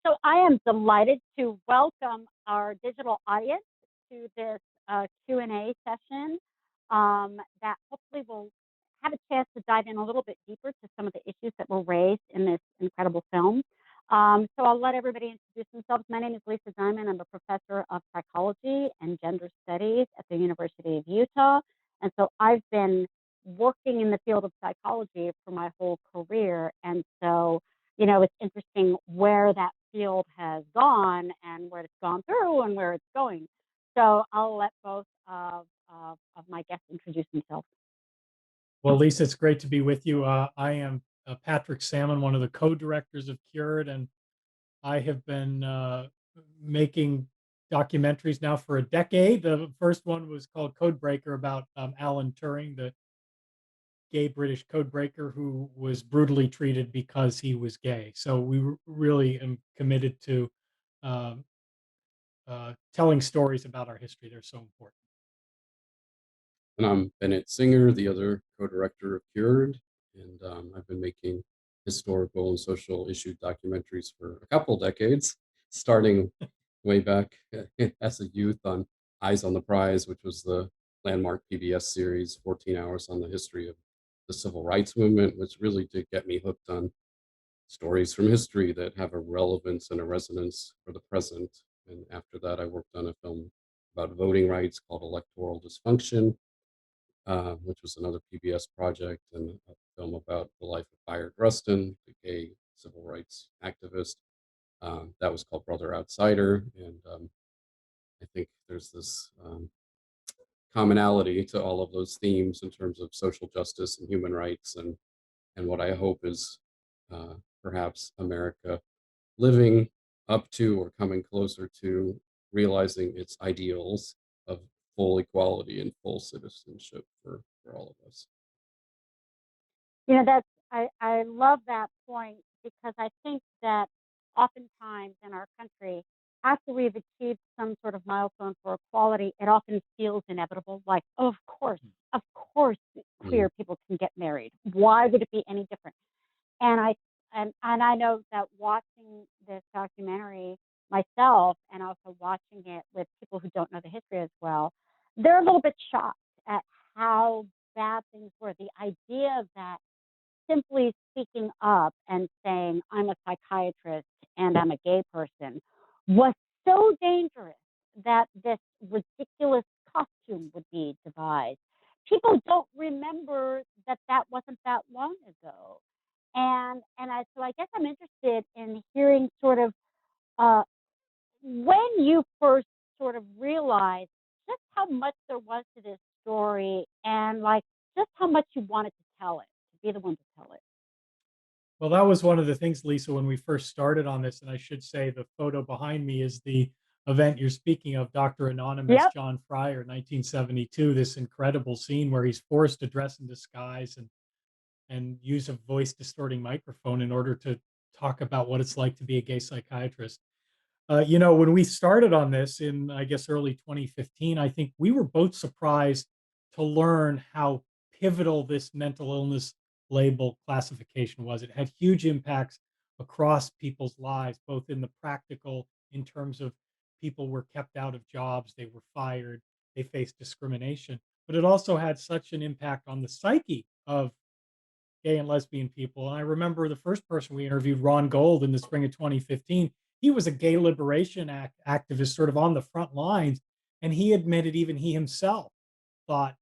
So I am delighted to welcome our digital audience to this Q&A session that hopefully will have a chance to dive in a little bit deeper to some of the issues that were raised in this incredible film. So I'll let everybody introduce themselves. My name is Lisa Diamond. I'm a professor of psychology and gender studies at the University of Utah. And so I've been working in the field of psychology for my whole career. And so it's interesting where that field has gone and where it's gone through and where it's going. So I'll let both of my guests introduce themselves. Well, Lisa, it's great to be with you. I am Patrick Sammon, one of the co-directors of Cured, and I have been making documentaries now for a decade. The first one was called Codebreaker about Alan Turing, the gay British codebreaker who was brutally treated because he was gay. So we really am committed to um, telling stories about our history. They're so important. And I'm Bennett Singer, the other co-director of Cured, and I've been making historical and social issue documentaries for a couple decades, starting way back as a youth on Eyes on the Prize, which was the landmark PBS series, 14 hours on the history of the civil rights movement, which really did get me hooked on stories from history that have a relevance and a resonance for the present. And after that, I worked on a film about voting rights called Electoral Dysfunction, which was another PBS project, and a film about the life of Bayard Rustin, the gay civil rights activist. That was called Brother Outsider, and I think there's this commonality to all of those themes in terms of social justice and human rights, and what I hope is perhaps America living up to or coming closer to realizing its ideals of full equality and full citizenship for all of us. That's I love that point because I think that oftentimes in our country, after we've achieved some sort of milestone for equality, it often feels inevitable. Like, oh, of course, Mm. queer people can get married. Why would it be any different? And I know that watching this documentary myself and also watching it with people who don't know the history as well, they're a little bit shocked at how bad things were. The idea that simply speaking up and saying, I'm a psychiatrist and I'm a gay person, was so dangerous that this ridiculous costume would be devised. People don't remember that that wasn't that long ago. So I guess I'm interested in hearing sort of uh, when you first sort of realized just how much there was to this story and like just how much you wanted to tell it, to be the one to tell it. Well, that was one of the things, Lisa, when we first started on this. And I should say the photo behind me is the event you're speaking of, Dr. Anonymous, Yep. John Fryer, 1972, this incredible scene where he's forced to dress in disguise and use a voice distorting microphone in order to talk about what it's like to be a gay psychiatrist. When we started on this in, I guess, early 2015, I think we were both surprised to learn how pivotal this mental illness label classification was. It had huge impacts across people's lives, both in the practical, in terms of people were kept out of jobs, they were fired, they faced discrimination, but it also had such an impact on the psyche of gay and lesbian people. And I remember the first person we interviewed, Ron Gold, in the spring of 2015. He was a gay liberation activist, sort of on the front lines, and he admitted even he himself thought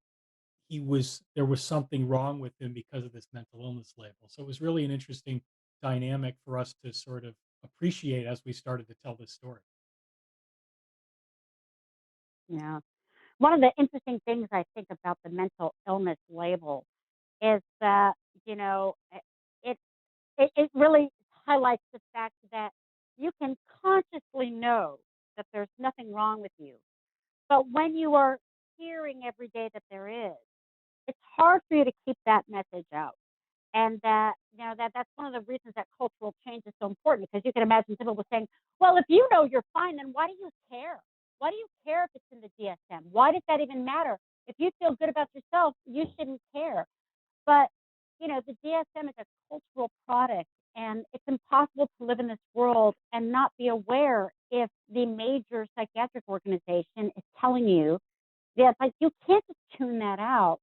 there was something wrong with him because of this mental illness label. So it was really an interesting dynamic for us to sort of appreciate as we started to tell this story. Yeah. One of the interesting things I think about the mental illness label is that, you know, it, it really highlights the fact that you can consciously know that there's nothing wrong with you. But when you are hearing every day that there is, it's hard for you to keep that message out. And that, that's one of the reasons that cultural change is so important because you can imagine some people saying, well, if you know you're fine, then why do you care? Why do you care if it's in the DSM? Why does that even matter? If you feel good about yourself, you shouldn't care. But, the DSM is a cultural product And it's impossible to live in this world and not be aware if the major psychiatric organization is telling you that, like, you can't just tune that out.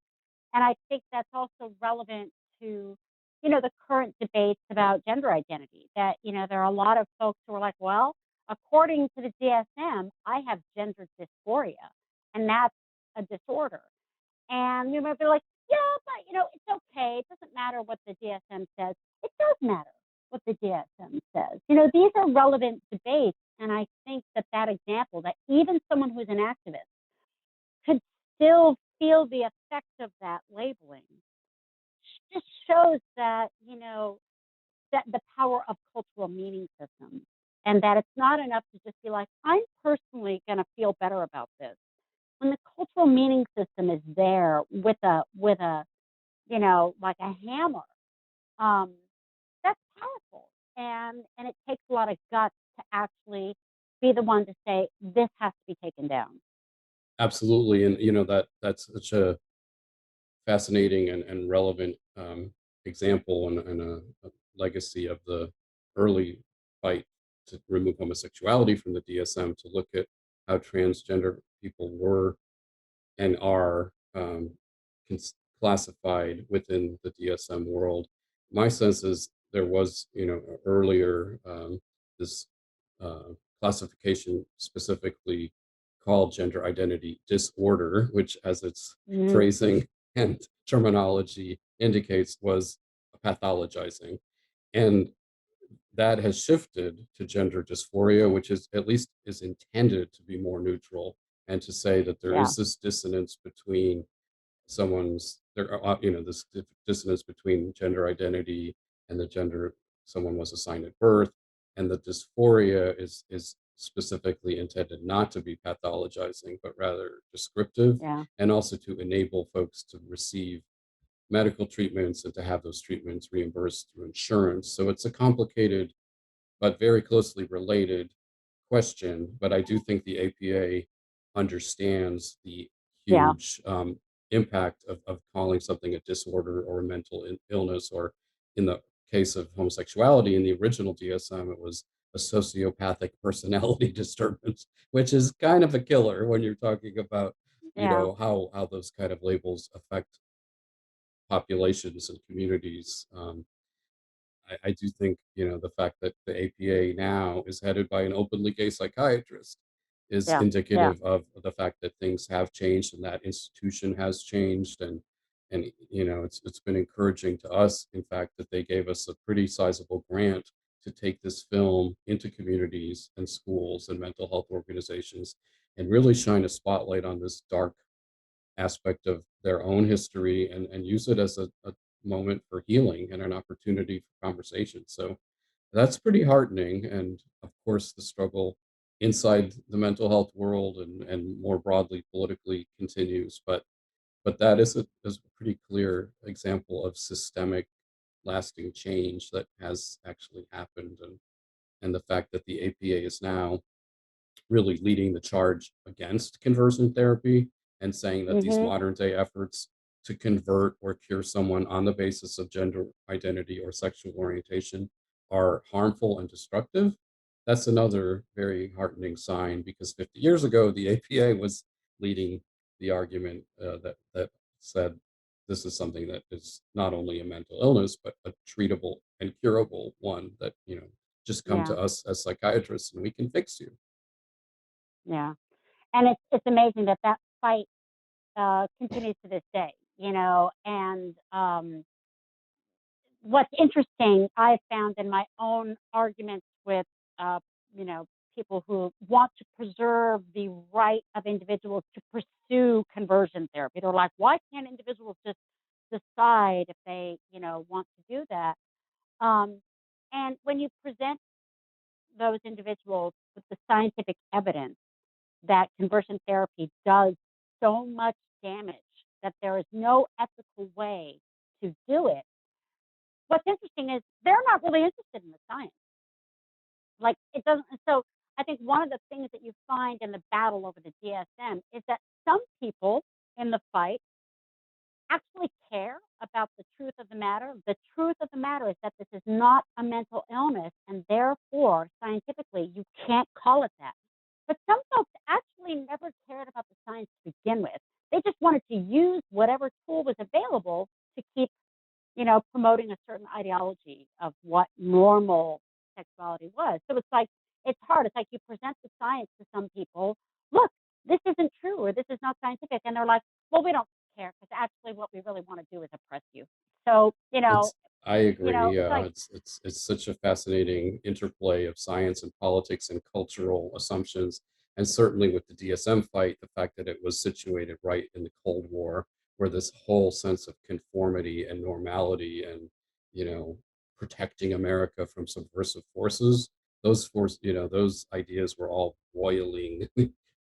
And I think that's also relevant to, the current debates about gender identity. That, there are a lot of folks who are like, well, according to the DSM, I have gender dysphoria, and that's a disorder. And you might be like, yeah, but it's okay. It doesn't matter what the DSM says. It does matter what the DSM says. These are relevant debates. And I think that example, that even someone who's an activist could still feel the effect of that labeling, just shows that, that the power of cultural meaning systems, and that it's not enough to just be like, I'm personally going to feel better about this. When the cultural meaning system is there with a like a hammer, um, that's powerful, and it takes a lot of guts to actually be the one to say this has to be taken down. Absolutely, and that's such a fascinating and relevant example and a legacy of the early fight to remove homosexuality from the DSM, to look at how transgender people were and are classified within the DSM world. My sense is there was, earlier this uh, classification specifically called gender identity disorder, which, as its Mm, phrasing and terminology indicates, was pathologizing. And that has shifted to gender dysphoria, which is at least is intended to be more neutral, and to say that there yeah, is this dissonance between there are this dissonance between gender identity and the gender someone was assigned at birth, and the dysphoria is specifically intended not to be pathologizing but rather descriptive, yeah, and also to enable folks to receive medical treatments and to have those treatments reimbursed through insurance. So it's a complicated but very closely related question. But I do think the APA understands the yeah, huge impact of calling something a disorder or a mental illness, or in the case of homosexuality in the original DSM, it was a sociopathic personality disturbance, which is kind of a killer when you're talking about, yeah, how those kind of labels affect populations and communities. I do think, the fact that the APA now is headed by an openly gay psychiatrist is yeah, yeah, indicative of the fact that things have changed and that institution has changed. And it's been encouraging to us, in fact, that they gave us a pretty sizable grant to take this film into communities and schools and mental health organizations, and really shine a spotlight on this dark aspect of their own history, and use it as a moment for healing and an opportunity for conversation. So that's pretty heartening. And of course, the struggle inside the mental health world and more broadly politically continues. But that is a pretty clear example of systemic lasting change that has actually happened. And the fact that the APA is now really leading the charge against conversion therapy, and saying that these mhm, modern day efforts to convert or cure someone on the basis of gender identity or sexual orientation are harmful and destructive. That's another very heartening sign, because 50 years ago, the APA was leading the argument that said this is something that is not only a mental illness, but a treatable and curable one, that, just come yeah, to us as psychiatrists and we can fix you. yeah. And it's amazing that fight continues to this day. And what's interesting, I've found in my own arguments with, uh, you know, people who want to preserve the right of individuals to pursue conversion therapy. They're like, why can't individuals just decide if they, want to do that? Um, and when you present those individuals with the scientific evidence that conversion therapy does so much damage that there is no ethical way to do it, what's interesting is they're not really interested in the science. Like, it doesn't. So I think one of the things that you find in the battle over the DSM is that some people in the fight actually care about the truth of the matter. The truth of the matter is that this is not a mental illness, and therefore, scientifically, you can't call it that. But some folks actually never cared about the science to begin with. They just wanted to use whatever tool was available to keep, promoting a certain ideology of what normal sexuality was. So it's like, it's hard. It's like you present the science to some people. Look, this isn't true, or this is not scientific. And they're like, well, we don't care, because actually what we really want to do is oppress you. So, It's I agree. it's Yeah, like, it's such a fascinating interplay of science and politics and cultural assumptions, and certainly with the DSM fight, the fact that it was situated right in the Cold War, where this whole sense of conformity and normality and you know protecting America from subversive forces, those ideas were all boiling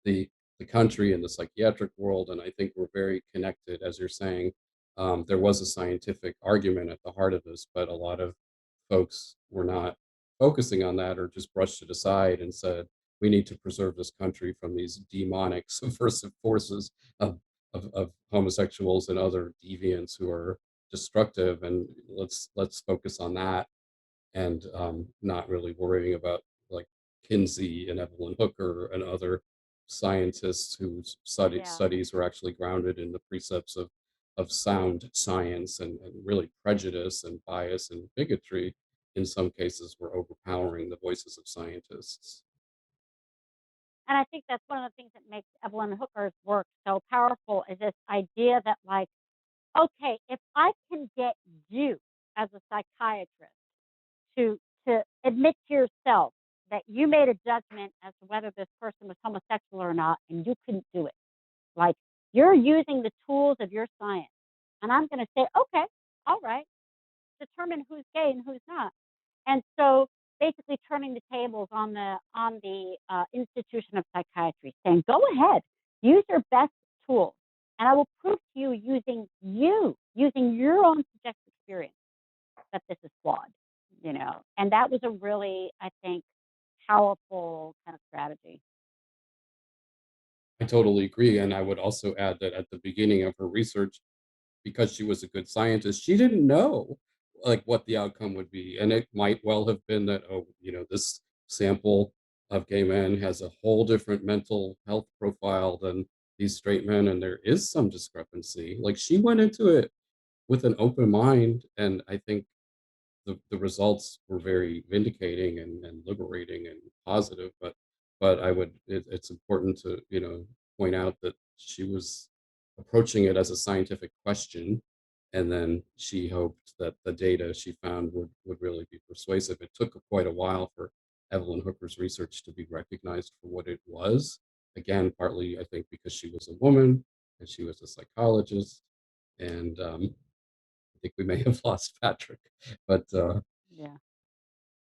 the the country and the psychiatric world, and I think we're very connected, as you're saying. There was a scientific argument at the heart of this, but a lot of folks were not focusing on that or just brushed it aside and said, we need to preserve this country from these demonic subversive forces of homosexuals and other deviants who are destructive. And let's focus on that and not really worrying about like Kinsey and Evelyn Hooker and other scientists whose yeah. studies were actually grounded in the precepts of sound science and really prejudice and bias and bigotry in some cases were overpowering the voices of scientists. And I think that's one of the things that makes Evelyn Hooker's work so powerful, is this idea that, like, okay, if I can get you as a psychiatrist to admit to yourself that you made a judgment as to whether this person was homosexual or not, and you couldn't do it. Like, you're using the tools of your science. And I'm going to say, okay, all right, determine who's gay and who's not. And so basically turning the tables on the institution of psychiatry, saying, go ahead, use your best tools. And I will prove to you, using your own subjective experience, that this is flawed. And that was a really, I think, powerful kind of strategy. I totally agree. And I would also add that at the beginning of her research, because she was a good scientist, she didn't know like what the outcome would be. And it might well have been that, oh, this sample of gay men has a whole different mental health profile than these straight men, and there is some discrepancy. Like she went into it with an open mind, and I think the results were very vindicating and liberating and positive. But it's important to point out that she was approaching it as a scientific question, and then she hoped that the data she found would really be persuasive. It took quite a while for Evelyn Hooker's research to be recognized for what it was. Again, partly I think because she was a woman and she was a psychologist, and I think we may have lost Patrick, but Yeah.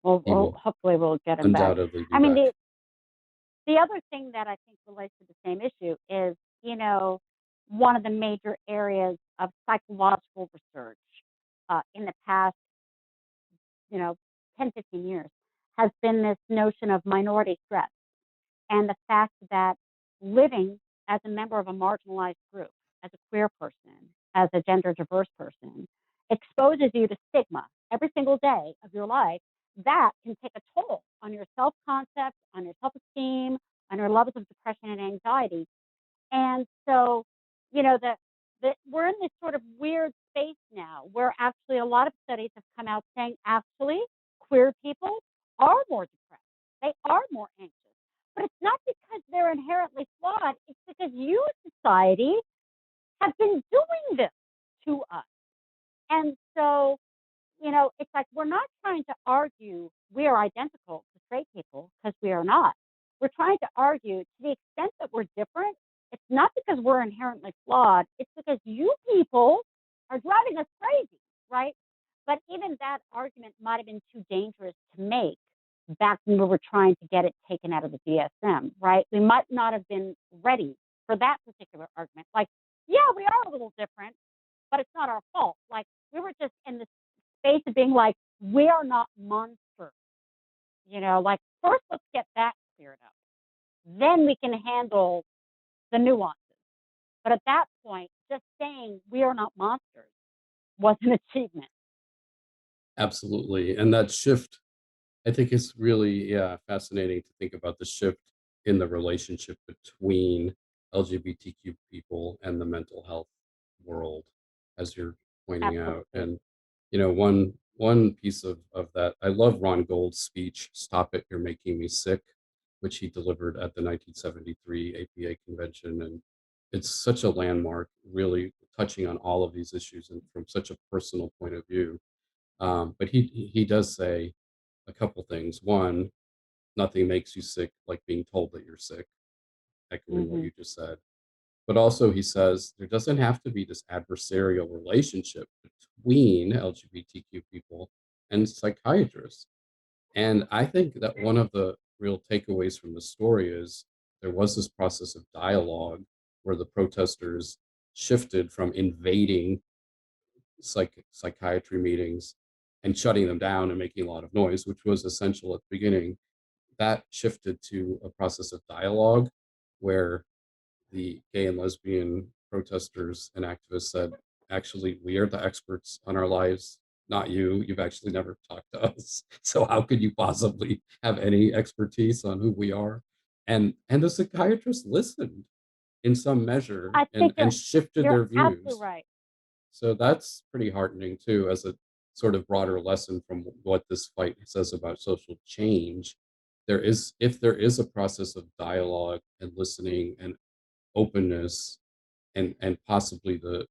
Well, he will hopefully we'll get him back. undoubtedly be I mean, back. the other thing that I think relates to the same issue is, one of the major areas of psychological research in the past, 10, 15 years has been this notion of minority stress, and the fact that living as a member of a marginalized group, as a queer person, as a gender diverse person, exposes you to stigma every single day of your life that can take a toll on your self concept, on your self esteem, on your levels of depression and anxiety. And so, that we're in this sort of weird space now where actually a lot of studies have come out saying actually queer people are more depressed. They are more anxious. But it's not because they're inherently flawed. It's because you, society, have been doing this to us. And so, it's like we're not trying to argue we are identical to straight people, because we are not. We're trying to argue to the extent that we're different, it's not because we're inherently flawed, it's because you people are driving us crazy, right? But even that argument might have been too dangerous to make back when we were trying to get it taken out of the DSM, right? We might not have been ready for that particular argument. Like, yeah, we are a little different, but it's not our fault. Like, we were just in the space of being like, we are not monsters. Like, first let's get that cleared up. Then we can handle the nuances. But at that point, just saying we are not monsters was an achievement. Absolutely. And that shift, I think it's really, yeah, fascinating to think about the shift in the relationship between LGBTQ people and the mental health world, as you're pointing out. Absolutely. And one piece of that, I love Ron Gold's speech, "Stop It, You're Making Me Sick," which he delivered at the 1973 APA convention. And it's such a landmark, really touching on all of these issues and from such a personal point of view. But he does say a couple things. One, nothing makes you sick like being told that you're sick, echoing what Hmm. you just said. But also, he says there doesn't have to be this adversarial relationship between LGBTQ people and psychiatrists. And I think that one of the real takeaways from the story is there was this process of dialogue where the protesters shifted from invading psychiatry meetings and shutting them down and making a lot of noise, which was essential at the beginning. That shifted to a process of dialogue where the gay and lesbian protesters and activists said, actually, we are the experts on our lives, not you. You've actually never talked to us. So how could you possibly have any expertise on who we are? And the psychiatrists listened in some measure I think and shifted you're their absolutely views. right. So that's pretty heartening too, as a sort of broader lesson from what this fight says about social change. If there is a process of dialogue and listening and openness and possibly the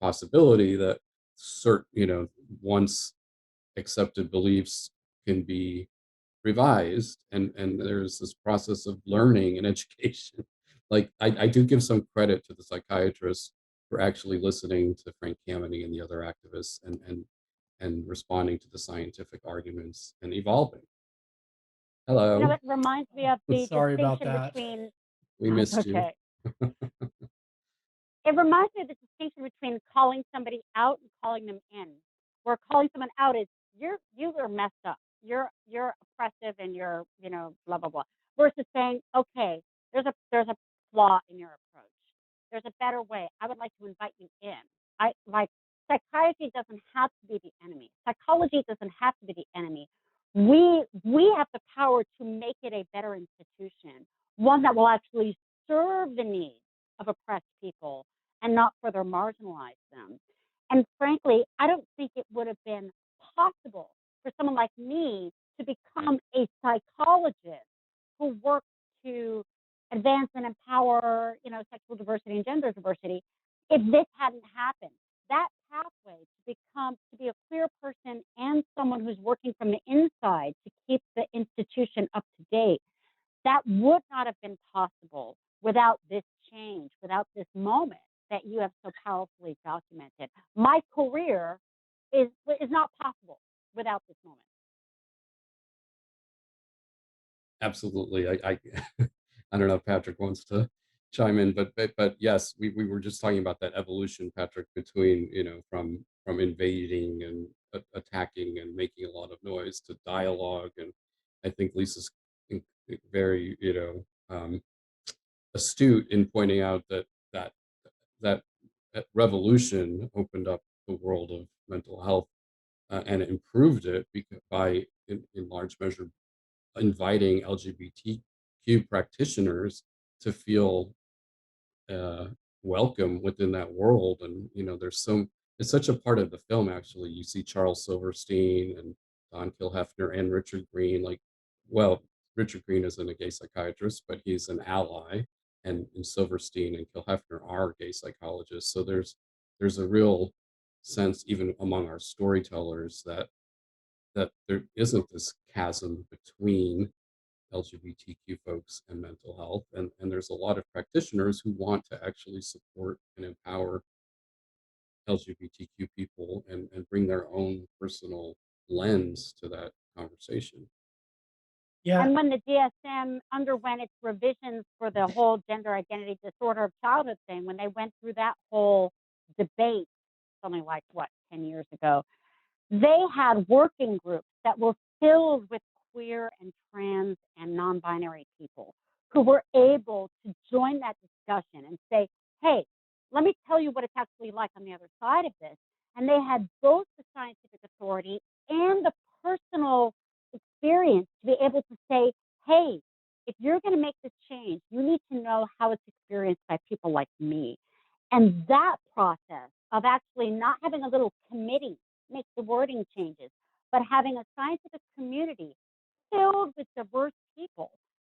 possibility that certain, once accepted beliefs can be revised, and there's this process of learning and education. Like I do give some credit to the psychiatrists for actually listening to Frank Kameny and the other activists and responding to the scientific arguments and evolving. Hello, It reminds me of the Sorry about distinction that. between, we that's missed you. okay. It reminds me of the distinction between calling somebody out and calling them in. Where calling someone out is you are messed up. You're oppressive and you're, blah blah blah. Versus saying, okay, there's a flaw in your approach. There's a better way. I would like to invite you in. I like Psychiatry doesn't have to be the enemy. Psychology doesn't have to be the enemy. We have the power to make it a better institution, one that will actually serve the needs of oppressed people and not further marginalize them. And frankly, I don't think it would have been possible for someone like me to become a psychologist who works to advance and empower, sexual diversity and gender diversity if this hadn't happened. That pathway to be a queer person and someone who's working from the inside to keep the institution up to date, that would not have been possible without this change, without this moment that you have so powerfully documented. My career is not possible without this moment. Absolutely. I don't know if Patrick wants to chime in, but yes, we were just talking about that evolution, Patrick, between, from invading and attacking and making a lot of noise to dialogue. And I think Lisa's very, astute in pointing out that that that revolution opened up the world of mental health, and improved it by in large measure inviting LGBTQ practitioners to feel uh, welcome within that world. And it's such a part of the film. Actually, you see Charles Silverstein and Don Kilhefner and Richard Green. Well, Richard Green isn't a gay psychiatrist, but he's an ally, and Silverstein and Kilhefner are gay psychologists. So there's a real sense, even among our storytellers, that there isn't this chasm between LGBTQ folks and mental health. And there's a lot of practitioners who want to actually support and empower LGBTQ people and bring their own personal lens to that conversation. Yeah, And when the DSM underwent its revisions for the whole gender identity disorder of childhood thing, when they went through that whole debate, something like, 10 years ago, they had working groups that were filled with queer and trans and non-binary people who were able to join that discussion and say, hey, let me tell you what it's actually like on the other side of this. And they had both the scientific authority and the personal experience to be able to say, hey, if you're going to make this change, you need to know how it's experienced by people like me. And that process of actually not having a little committee make the wording changes, but having a scientific community filled with diverse people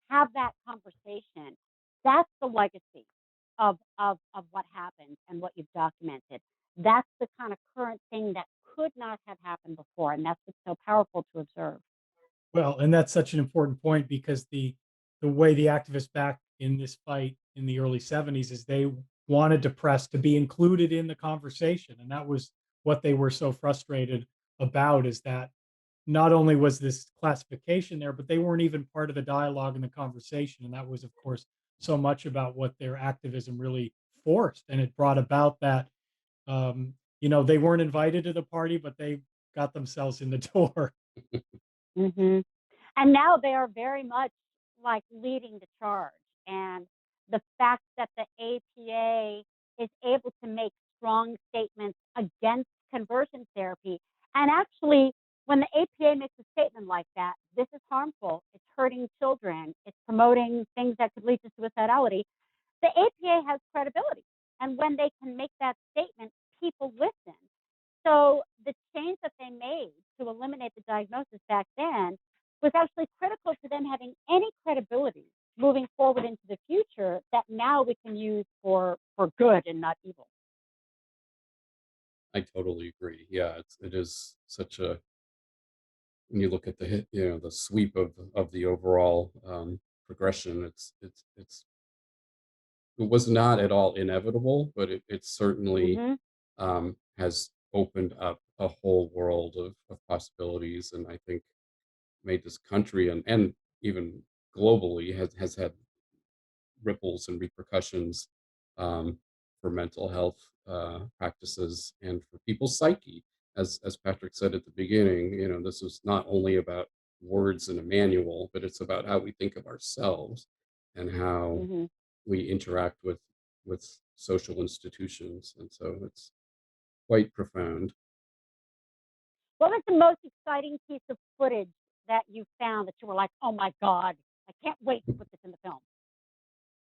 have that conversation. That's the legacy of what happened and what you've documented. That's the kind of current thing that could not have happened before. And that's what's so powerful to observe. Well, and that's such an important point because the way the activists back in this fight in the early 70s is they wanted the press to be included in the conversation. And that was what they were so frustrated about, is that not only was this classification there, but they weren't even part of the dialogue and the conversation. And that was, of course, so much about what their activism really forced. And it brought about that, they weren't invited to the party, but they got themselves in the door. Hmm. And now they are very much like leading the charge. And the fact that the APA is able to make strong statements against conversion therapy, and actually, when the APA makes a statement like that, this is harmful, it's hurting children, it's promoting things that could lead to suicidality, the APA has credibility. And when they can make that statement, people listen. So the change that they made to eliminate the diagnosis back then was actually critical to them having any credibility moving forward into the future that now we can use for good and not evil. I totally agree. Yeah, it is such a, when you look at the the sweep of the overall progression, it was not at all inevitable, but it certainly Hmm. has opened up a whole world of possibilities, and I think made this country and even globally has had ripples and repercussions for mental health practices and for people's psyche. As Patrick said at the beginning, this is not only about words in a manual, but it's about how we think of ourselves and how Hmm. we interact with social institutions, and so it's quite profound. What was the most exciting piece of footage that you found that you were like, oh my God, I can't wait to put this in the film?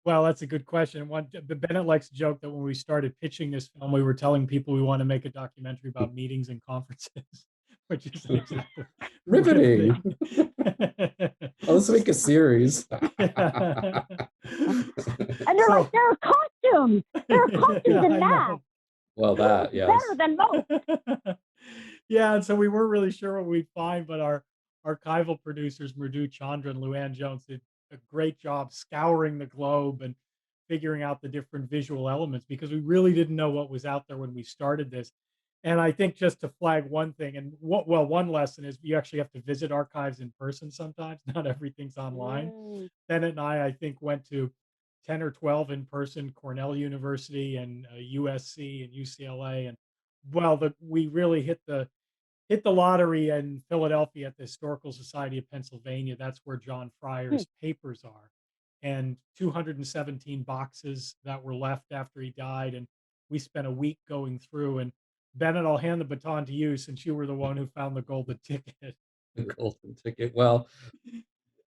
Well, that's a good question. The Bennett likes to joke that when we started pitching this film, we were telling people we want to make a documentary about meetings and conferences, which isn't exactly what we're Riveting. thinking. Oh, let's make a series. Yeah. And they're like, So, there are costumes. There are costumes yeah, and I masks. know. Well, that, Better yes. than most. Yeah, and so we weren't really sure what we'd find, but our archival producers, Murdu Chandra and Luann Jones, did a great job scouring the globe and figuring out the different visual elements because we really didn't know what was out there when we started this. And I think just to flag one thing, and one lesson is you actually have to visit archives in person sometimes. Not everything's online. Mm. Bennett and I think, went to 10 or 12 in person, Cornell University and USC and UCLA. And well, we really hit the lottery in Philadelphia at the Historical Society of Pennsylvania. That's where John Hmm. Fryer's papers are, and 217 boxes that were left after he died. And we spent a week going through. And Bennett, I'll hand the baton to you since you were the one who found the golden ticket. The golden ticket. Well,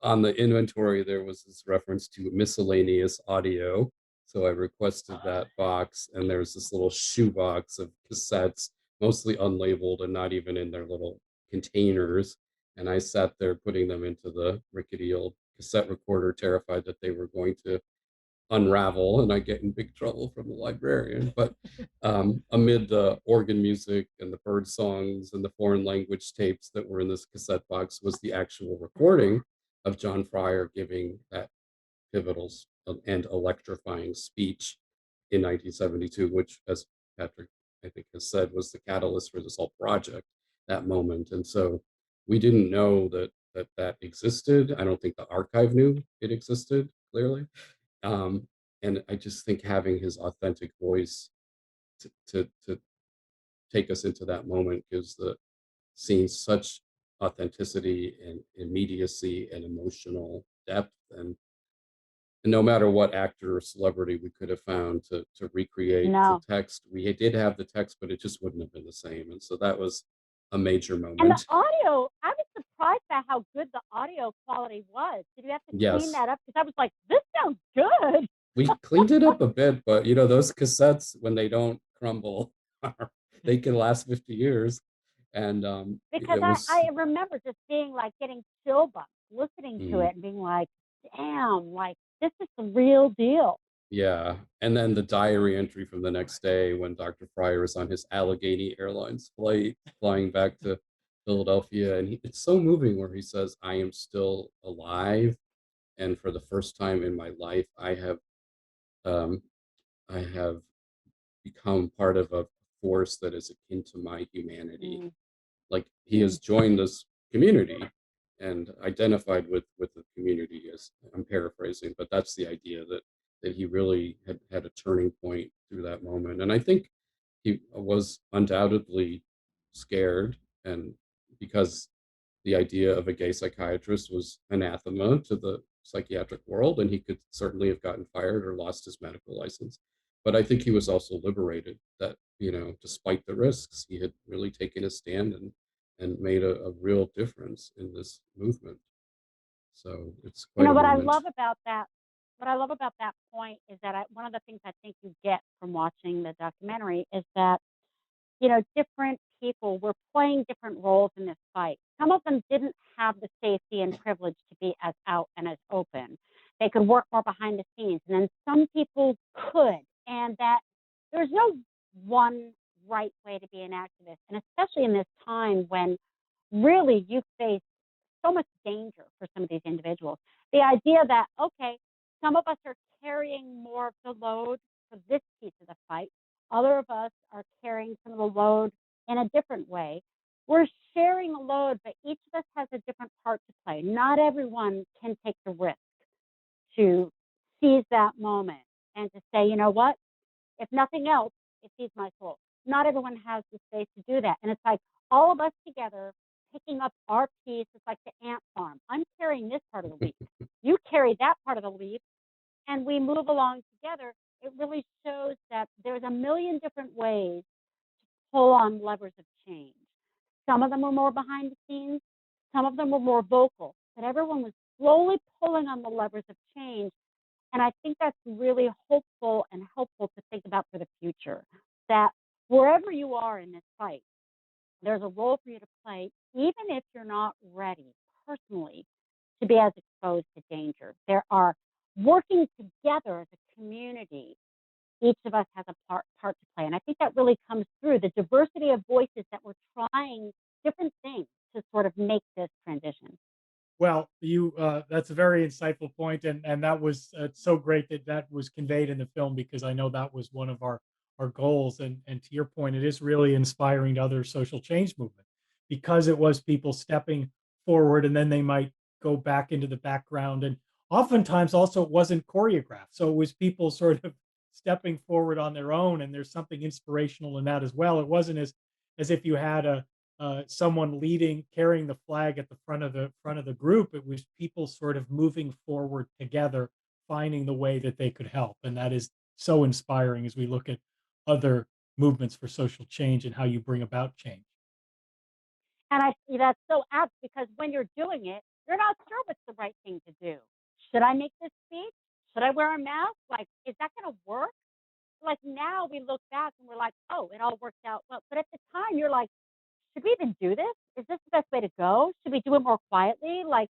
on the inventory, there was this reference to miscellaneous audio. So I requested that box, and there's this little shoebox of cassettes, mostly unlabeled and not even in their little containers. And I sat there putting them into the rickety old cassette recorder, terrified that they were going to unravel and I get in big trouble from the librarian. But amid the organ music and the bird songs and the foreign language tapes that were in this cassette box was the actual recording of John Fryer giving that pivotal and electrifying speech in 1972, which, as Patrick, I think, has said, was the catalyst for this whole project, that moment. And so we didn't know that existed. I don't think the archive knew it existed, clearly. Um, and I just think having his authentic voice to take us into that moment gives the scene such authenticity and immediacy and emotional depth. And And no matter what actor or celebrity we could have found to recreate the No. text, we did have the text, but it just wouldn't have been the same. And so that was a major And the moment. audio, I was surprised at how good the audio quality was. Did you have to clean Yes, that up? Because I was like, this sounds good. we cleaned it up a bit, but those cassettes, when they don't crumble, they can last 50 years. And Because it I was, remember just being like getting chill bumps listening to mm, it and being like, damn, like this is the real deal. yeah. And then the diary entry from the next day when Dr. Fryer is on his Allegheny Airlines flight flying back to Philadelphia. And it's so moving where he says, I am still alive. And for the first time in my life, um, I have become part of a force that is akin to my humanity. Mm, Like he mm. has joined this community and identified with the community, as I'm paraphrasing, but that's the idea that he really had a turning point through that moment. And I think he was undoubtedly scared, and because the idea of a gay psychiatrist was anathema to the psychiatric world, and he could certainly have gotten fired or lost his medical license. But I think he was also liberated that, despite the risks, he had really taken a stand and made a real difference in this movement. So it's You quite know a what I moment. love about that? What I love about that point is that one of the things I think you get from watching the documentary is that different people were playing different roles in this fight. Some of them didn't have the safety and privilege to be as out and as open. They could work more behind the scenes. And then some people could. And that there's no one right way to be an activist. And especially in this time when really you face so much danger for some of these individuals. The idea that, okay, some of us are carrying more of the load for this piece of the fight, other of us are carrying some of the load in a different way. We're sharing a load, but each of us has a different part to play. Not everyone can take the risk to seize that moment and to say, you know what, if nothing else, it feeds my soul. Not everyone has the space to do that. And it's like all of us together picking up our piece. It's like the ant farm. I'm carrying this part of the leaf. You carry that part of the leaf, and we move along together. It really shows that there's a million different ways to pull on levers of change. Some of them were more behind the scenes, some of them were more vocal, but everyone was slowly pulling on the levers of change, and I think that's really hopeful and helpful to think about for the future. That wherever you are in this fight, there's a role for you to play, even if you're not ready personally to be as exposed to danger. There are working together as a community. Each of us has a part to play. And I think that really comes through the diversity of voices that we're trying different things to sort of make this transition. Well, that's a very insightful point, and that was so great that that was conveyed in the film because I know that was one of our goals. And to your point, it is really inspiring to other social change movement because it was people stepping forward and then they might go back into the background. And oftentimes also it wasn't choreographed. So it was people sort of stepping forward on their own. And there's something inspirational in that as well. It wasn't as if you had a someone leading, carrying the flag at the front of the group. It was people sort of moving forward together, finding the way that they could help, and that is so inspiring as we look at other movements for social change and how you bring about change. And I see that's so apt because when you're doing it, you're not sure what's the right thing to do. Should I make this speech? Should I wear a mask? Like, is that going to work? Like now we look back and we're like, oh, it all worked out well. But at the time, you're like, should we even do this? Is this the best way to go? Should we do it more quietly? Like,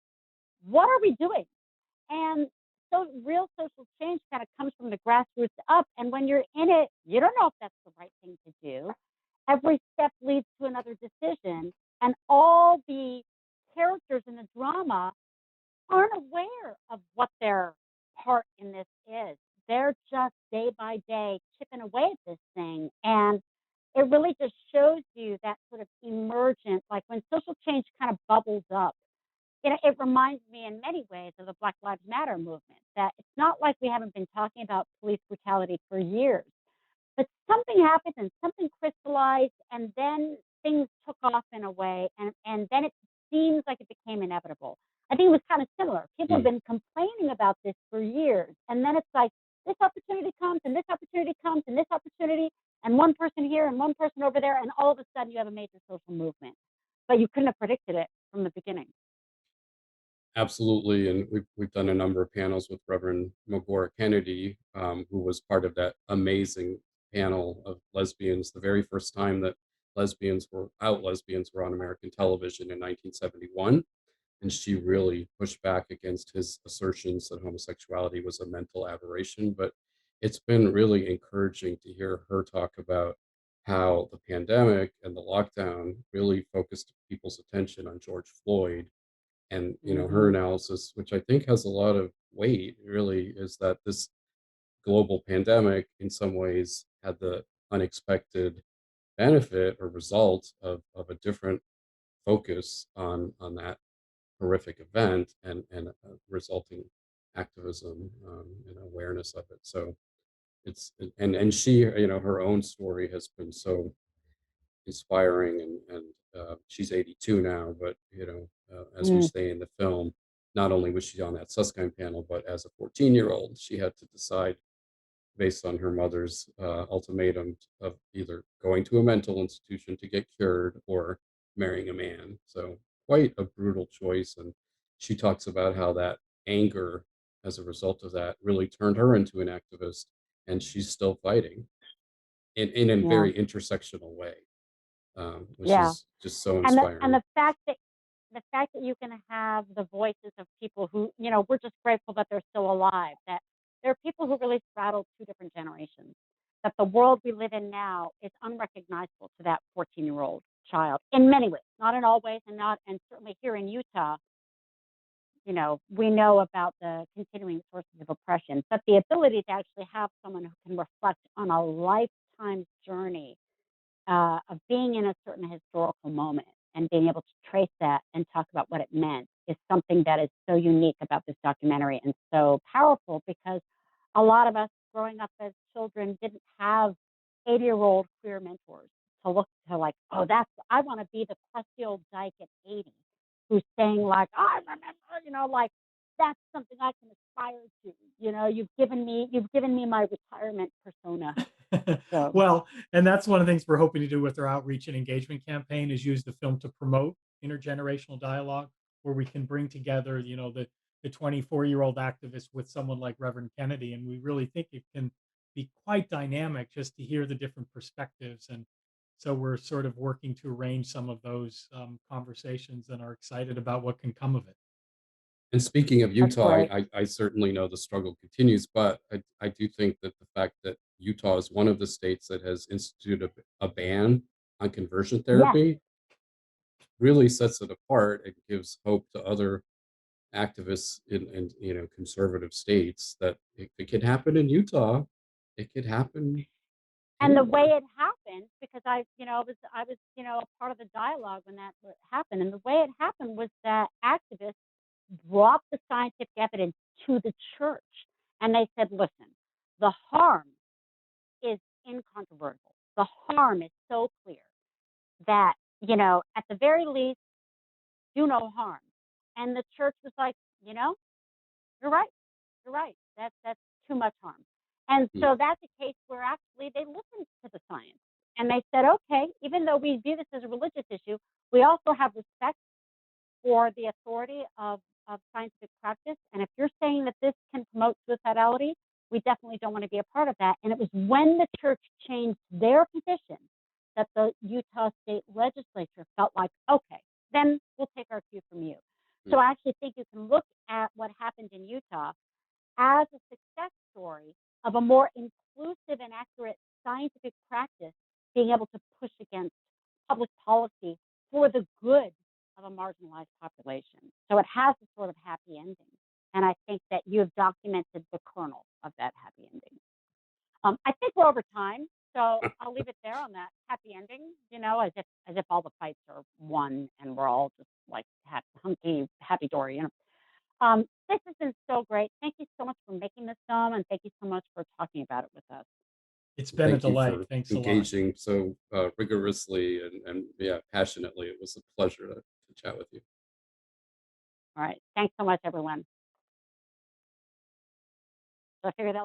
what are we doing? And so real social change kind of comes from the grassroots up. And when you're in it, you don't know if that's the right thing to do. Every step leads to another decision. And all the characters in the drama aren't aware of what their part in this is. They're just day by day chipping away at this thing. And it really just shows you that sort of emergent, like when social change kind of bubbles up, it reminds me in many ways of the Black Lives Matter movement, that it's not like we haven't been talking about police brutality for years, but something happened and something crystallized, and then things took off in a way, and then it seems like it became inevitable. I think it was kind of similar. People have Mm. been complaining about this for years. And then it's like this opportunity comes and this opportunity comes and this opportunity and one person here and one person over there. And all of a sudden you have a major social movement. But you couldn't have predicted it from the beginning. Absolutely, and we've done a number of panels with Reverend Magora Kennedy, who was part of that amazing panel of lesbians. The very first time that lesbians were on American television in 1971, and she really pushed back against his assertions that homosexuality was a mental aberration. But it's been really encouraging to hear her talk about how the pandemic and the lockdown really focused people's attention on George Floyd. And her Mm-hmm. analysis, which I think has a lot of weight, really is that this global pandemic in some ways had the unexpected benefit or result of a different focus on that horrific event, and resulting activism, and awareness of it. So and she, her own story has been so inspiring, and she's 82 now, but as we Mm. say in the film, not only was she on that Susskind panel, but as a 14-year-old she had to decide based on her mother's ultimatum of either going to a mental institution to get cured or marrying a man. So quite a brutal choice, and she talks about how that anger as a result of that really turned her into an activist, and she's still fighting in a Yeah. very intersectional way, which Yeah. is just so And inspiring. the fact that you can have the voices of people who, we're just grateful that they're still alive, that there are people who really straddle two different generations, that the world we live in now is unrecognizable to that 14-year-old child in many ways, not in all ways, and certainly here in Utah, we know about the continuing sources of oppression, but the ability to actually have someone who can reflect on a lifetime journey of being in a certain historical moment and being able to trace that and talk about what it meant is something that is so unique about this documentary and so powerful, because a lot of us growing up as children didn't have 80-year-old queer mentors to look to, like, oh, I want to be the crusty old dyke at 80 who's saying, like, I remember, like, that's something I can aspire to. You've given me my retirement persona. So Well, and that's one of the things we're hoping to do with our outreach and engagement campaign is use the film to promote intergenerational dialogue, where we can bring together, the 24-year-old activist with someone like Reverend Kennedy. And we really think it can be quite dynamic just to hear the different perspectives. And so we're sort of working to arrange some of those conversations and are excited about what can come of it. And speaking of that's Utah, great. I certainly know the struggle continues, but I do think that the fact that Utah is one of the states that has instituted a ban on conversion Yes. therapy really sets it apart and gives hope to other activists in conservative states that if it could happen in Utah, it could happen And the way anywhere. it happened, because I was a part of the dialogue when that happened, and the way it happened was that activists brought the scientific evidence to the church, and they said, listen, the harm is incontrovertible. The harm is so clear that, at the very least, do no harm. And the church was like, you're right. You're right. That's too much harm. And Mm. so that's a case where actually they listened to the science and they said, okay, even though we view this as a religious issue, we also have respect for the authority of scientific practice. And if you're saying that this can promote suicidality, we definitely don't want to be a part of that. And it was when the church changed their position that the Utah state legislature felt like, okay, then we'll take our cue from you. So Mm. I actually think you can look at what happened in Utah as a success story of a more inclusive and accurate scientific practice being able to push against public policy for the good of a marginalized population. So it has a sort of happy ending. And I think that you have documented the kernel of that happy ending. I think we're over time, so I'll leave it there on that happy ending. As if all the fights are won and we're all just like hunky, happy dory. This has been so great. Thank you so much for making this film, and thank you so much for talking about it with us. It's been a Thank you delight. for Thanks a lot. engaging so rigorously and yeah, passionately. It was a pleasure to chat with you. All right. Thanks so much, everyone. So I figured that